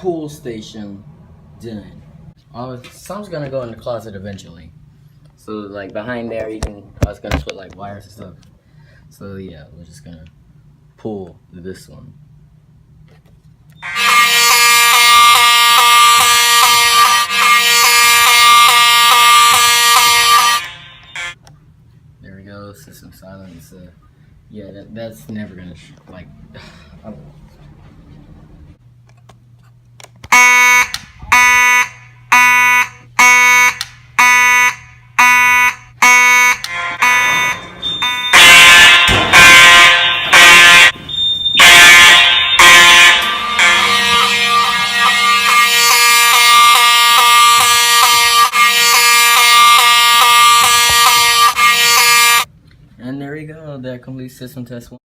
pool station done. Some's gonna go in the closet eventually. So like behind there, I was gonna put like wires and stuff. So yeah, we're just gonna pull this one. There we go. System silence. Yeah, that's never gonna like. I don't know. And there we go. That complete system test one.